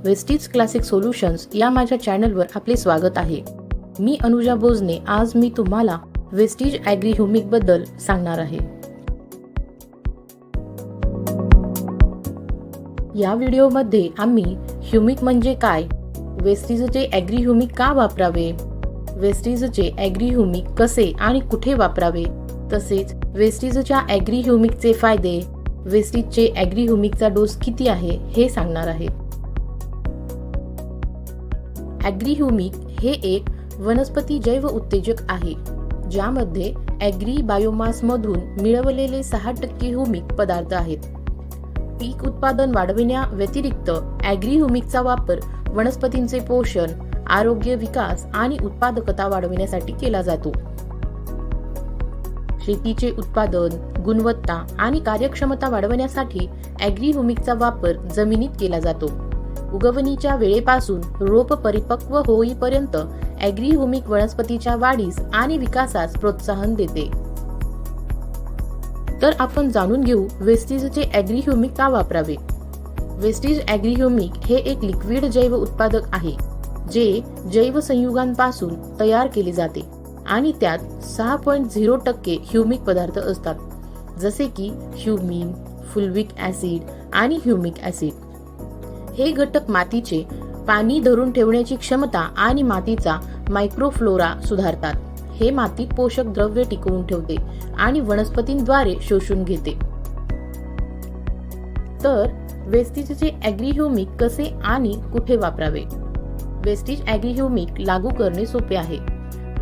Vestige classic solutions या माझ्या चॅनलवर आपले स्वागत आहे. मी अनुजा बोजने. आज मी तुम्हाला वेस्टीज ॲग्री ह्युमिक बद्दल सांगणार आहे. या व्हिडिओमध्ये आम्ही ह्युमिक म्हणजे काय, वेस्टीजचे ॲग्री ह्युमिक का वापरावे, वेस्टीजचे ॲग्री ह्युमिक कसे आणि कुठे वापरावे, तसेच वेस्टीजच्या ॲग्री ह्युमिकचे फायदे, वेस्टीजचे ॲग्री ह्युमिकचा डोस किती आहे हे सांगणार आहे. ॲग्री ह्युमिक हे एक वनस्पती जैव उत्तेजक आहे, ज्यामध्ये ॲग्री बायोमासमधून मिळवलेले 6% ह्युमिक पदार्थ आहेत. पीक उत्पादन वाढविण्या व्यतिरिक्त ॲग्री ह्युमिकचा वापर वनस्पतींचे पोषण, आरोग्य, विकास आणि उत्पादकता वाढविण्यासाठी केला जातो. शेतीचे उत्पादन, गुणवत्ता आणि कार्यक्षमता वाढवण्यासाठी ॲग्री ह्युमिकचा वापर जमिनीत केला जातो. उगवणीच्या वेळेपासून रोप परिपक्व होईपर्यंत ॲग्री ह्युमिक वनस्पतीच्या वाढीस आणि विकासास प्रोत्साहन देते. तर आपण जाणून घेऊ वेस्टीजचे ॲग्री ह्युमिक का वापरावे. वेस्टीज ॲग्री ह्युमिक हे एक लिक्विड जैव उत्पादक आहे, जे जैव संयुगांपासून तयार केले जाते आणि त्यात 6.0% ह्युमिक पदार्थ असतात, जसे की ह्युमिन, फुल्विक ॲसिड आणि ह्युमिक ॲसिड. हे घटक मातीचे पाणी धरून ठेवण्याची क्षमता आणि मातीचा मायक्रोफ्लोरा सुधारतात. हे मातीत पोषक द्रव्ये टिकवून ठेवते आणि वनस्पतींद्वारे शोषून घेते. तर वेस्टीजचे ॲग्री ह्युमिक कसे आणि कुठे वापरावे. वेस्टीज ॲग्री ह्युमिक लागू करणे सोपे आहे.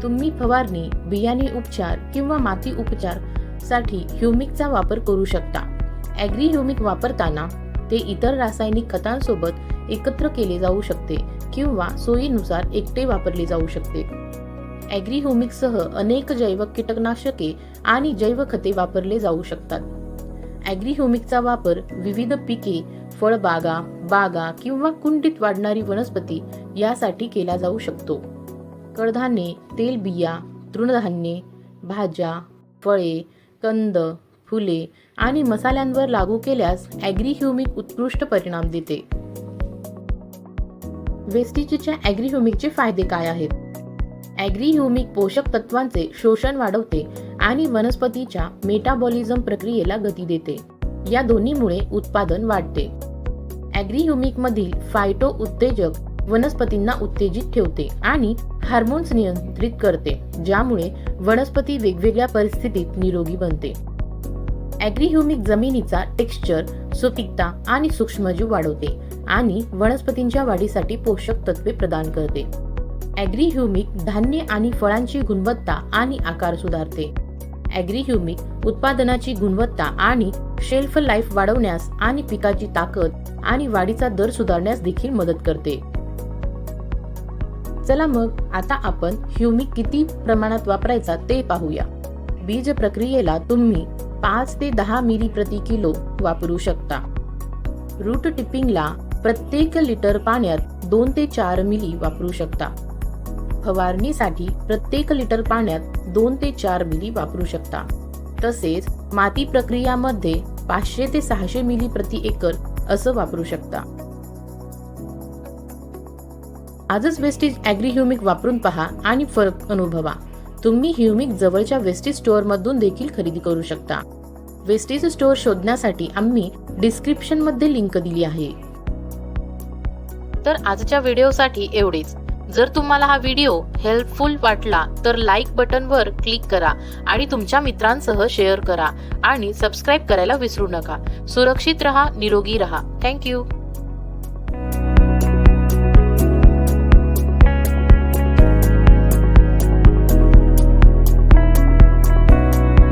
तुम्ही फवारणी, बियाणे उपचार किंवा माती उपचार साठी ह्युमिकचा वापर करू शकता. ॲग्री ह्युमिक वापरताना ते इतर रासायनिक खतांसोबत एकत्र केले जाऊ शकते किंवा सोयीनुसार एकटे वापरले जाऊ शकते. ॲग्री ह्युमिकसह अनेक जैव कीटकनाशके आणि जैव खते वापरले जाऊ शकतात. ॲग्री ह्युमिकचा वापर विविध पिके, फळबागा, बागा किंवा कुंडीत वाढणारी वनस्पती यासाठी केला जाऊ शकतो. कडधान्ये, तेलबिया, तृणधान्ये, भाज्या, फळे, कंद, फुले आणि मसाल्यांवर लागू केल्यास ॲग्री ह्युमिक उत्कृष्ट परिणाम देते. वेस्टीजच्या ॲग्री ह्युमिकचे फायदे काय आहेत. ॲग्री ह्युमिक पोषक तत्वांचे शोषण वाढवते आणि वनस्पतीच्या मेटाबॉलिझम प्रक्रियेला गती देते. या दोन्हीमुळे उत्पादन वाढते. ॲग्री ह्युमिक मधील फायटो उत्तेजक वनस्पतींना उत्तेजित ठेवते आणि हार्मोन्स नियंत्रित करते, ज्यामुळे वनस्पती वेगवेगळ्या परिस्थितीत निरोगी बनते. ॲग्री ह्युमिक जमिनीचा टेक्स्चर, सुपीकता आणि सूक्ष्मजीव वाढवते आणि वनस्पतींच्या वाढीसाठी पोषक तत्वे प्रदान करते. ॲग्री ह्युमिक धान्य आणि फळांची गुणवत्ता आणि आकार सुधारते. ॲग्री ह्युमिक उत्पादनाची गुणवत्ता आणि शेल्फ लाईफ वाढवण्यास आणि पिकाची ताकद आणि वाढीचा दर सुधारण्यास देखील मदत करते. चला मग आता आपण ह्युमिक किती प्रमाणात वापरायचा ते पाहूया. बीज प्रक्रियेला तुम्ही 5 ते 10 मिली प्रति किलो वापरू शकता. रूट टिपिंगला प्रत्येक लिटर पाण्यात 2 ते 4 मिली वापरू शकता. फवारणीसाठी प्रत्येक लिटर पाण्यात 2 ते 4 मिली वापरू शकता. तसेच माती प्रक्रियामध्ये 500 ते 600 मिली प्रति एकर असं वापरू शकता. आजच वेस्टीज ॲग्री ह्युमिक वापरून पहा आणि फरक अनुभवा. तुम्ही ह्युमिक जवळच्या वेस्टीज स्टोअर मधून देखील खरेदी करू शकता. वेस्टीज स्टोअर शोधण्यासाठी आम्ही डिस्क्रिप्शन मध्ये लिंक दिली आहे. तर आजच्या व्हिडिओसाठी एवढेच. जर तुम्हाला हा व्हिडिओ हेल्पफुल वाटला तर लाईक बटनवर क्लिक करा आणि तुमच्या मित्रांसह शेअर करा आणि सबस्क्राईब करायला विसरू नका. सुरक्षित रहा, निरोगी रहा. थँक्यू.